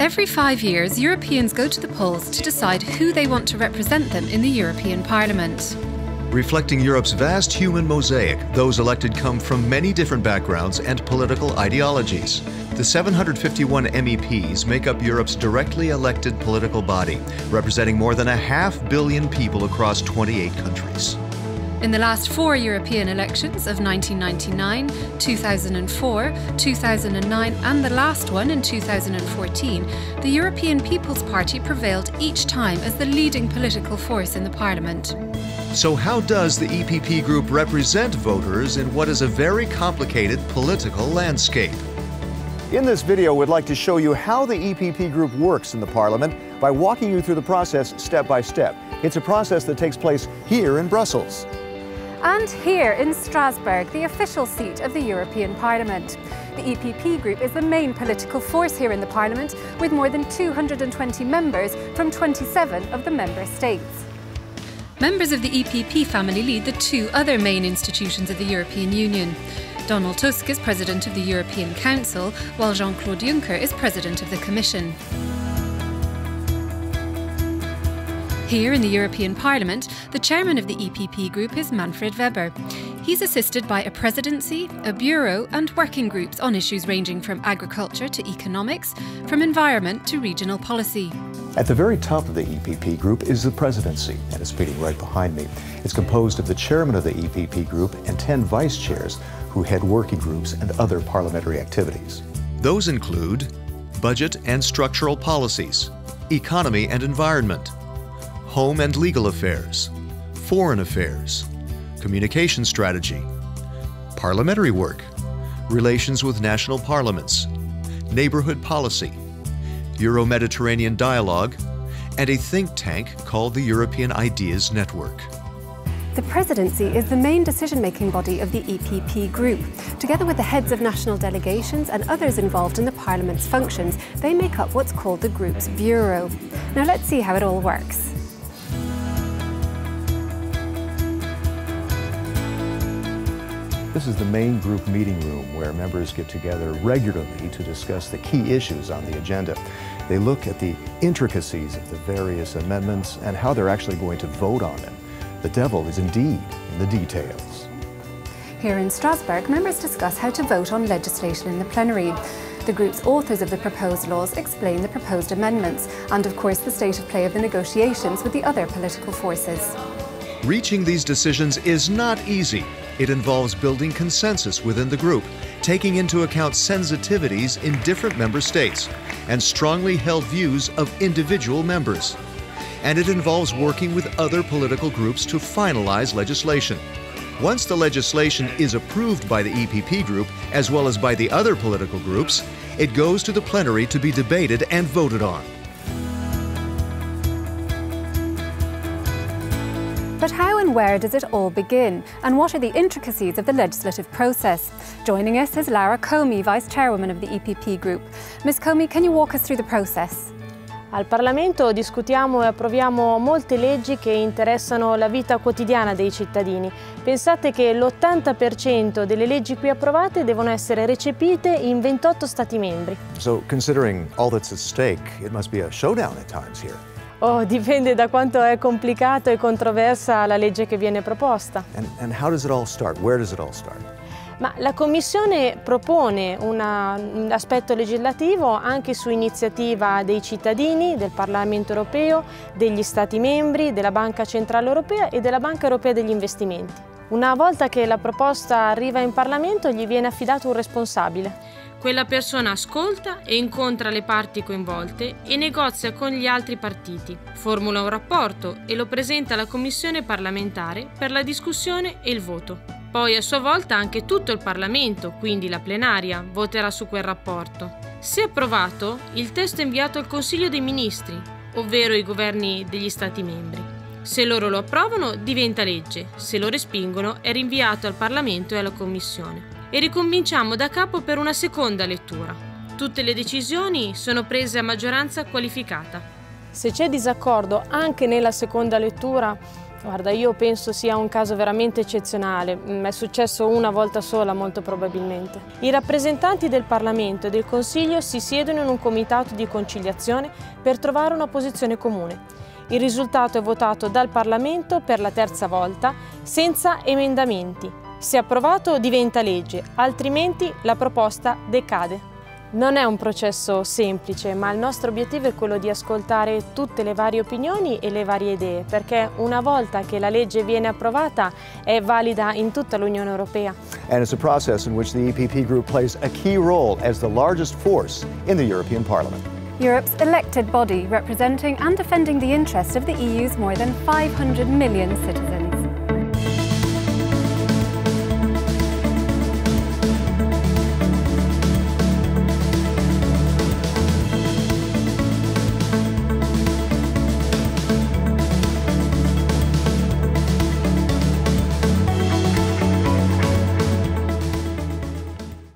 Every 5 years, Europeans go to the polls to decide who they want to represent them in the European Parliament. Reflecting Europe's vast human mosaic, those elected come from many different backgrounds and political ideologies. The 751 MEPs make up Europe's directly elected political body, representing more than 500 million people across 28 countries. In the last 4 European elections of 1999, 2004, 2009 and the last one in 2014, the European People's Party prevailed each time as the leading political force in the Parliament. So how does the EPP group represent voters in what is a very complicated political landscape? In this video, we'd like to show you how the EPP group works in the Parliament by walking you through the process step by step. It's a process that takes place here in Brussels. And here in Strasbourg, the official seat of the European Parliament. The EPP group is the main political force here in the Parliament, with more than 220 members from 27 of the member states. Members of the EPP family lead the 2 other main institutions of the European Union. Donald Tusk is President of the European Council, while Jean-Claude Juncker is President of the Commission. Here in the European Parliament, the chairman of the EPP group is Manfred Weber. He's assisted by a presidency, a bureau and working groups on issues ranging from agriculture to economics, from environment to regional policy. At the very top of the EPP group is the presidency, and it's meeting right behind me. It's composed of the chairman of the EPP group and 10 vice chairs who head working groups and other parliamentary activities. Those include budget and structural policies, economy and environment, home and legal affairs, foreign affairs, communication strategy, parliamentary work, relations with national parliaments, neighborhood policy, Euro-Mediterranean dialogue, and a think tank called the European Ideas Network. The presidency is the main decision-making body of the EPP group. Together with the heads of national delegations and others involved in the Parliament's functions, they make up what's called the group's bureau. Now let's see how it all works. This is the main group meeting room where members get together regularly to discuss the key issues on the agenda. They look at the intricacies of the various amendments and how they're actually going to vote on them. The devil is indeed in the details. Here in Strasbourg, members discuss how to vote on legislation in the plenary. The group's authors of the proposed laws explain the proposed amendments and, of course, the state of play of the negotiations with the other political forces. Reaching these decisions is not easy. It involves building consensus within the group, taking into account sensitivities in different member states, and strongly held views of individual members. And it involves working with other political groups to finalize legislation. Once the legislation is approved by the EPP group, as well as by the other political groups, it goes to the plenary to be debated and voted on. But how and where does it all begin? And what are the intricacies of the legislative process? Joining us is Lara Comi, Vice Chairwoman of the EPP Group. Ms. Comi, can you walk us through the process? Al Parlamento discutiamo e approviamo molte leggi che interessano la vita quotidiana dei cittadini. Pensate che l'80% delle leggi qui approvate devono essere recepite in 28 Stati membri. So, considering all that's at stake, it must be a showdown at times here. Oh, dipende da quanto è complicato e controversa la legge che viene proposta. And how does it all start? Where does it all start? Ma la Commissione propone un aspetto legislativo anche su iniziativa dei cittadini, del Parlamento europeo, degli Stati membri, della Banca Centrale Europea e della Banca Europea degli Investimenti. Una volta che la proposta arriva in Parlamento gli viene affidato un responsabile. Quella persona ascolta e incontra le parti coinvolte e negozia con gli altri partiti, formula un rapporto e lo presenta alla Commissione parlamentare per la discussione e il voto. Poi a sua volta anche tutto il Parlamento, quindi la plenaria, voterà su quel rapporto. Se approvato, il testo è inviato al Consiglio dei Ministri, ovvero i governi degli Stati membri. Se loro lo approvano, diventa legge, se lo respingono è rinviato al Parlamento e alla Commissione. E ricominciamo da capo per una seconda lettura. Tutte le decisioni sono prese a maggioranza qualificata. Se c'è disaccordo anche nella seconda lettura, Guarda, io penso sia un caso veramente eccezionale, è successo una volta sola molto probabilmente. I rappresentanti del Parlamento e del Consiglio si siedono in un comitato di conciliazione per trovare una posizione comune. Il risultato è votato dal Parlamento per la terza volta, senza emendamenti. Se approvato diventa legge, altrimenti la proposta decade. Non è un processo semplice, ma il nostro obiettivo è quello di ascoltare tutte le varie opinioni e le varie idee, perché una volta che la legge viene approvata è valida in tutta l'Unione Europea. And it's a process in which the EPP group plays a key role as the largest force in the European Parliament. Europe's elected body representing and defending the interests of the EU's more than 500 million citizens.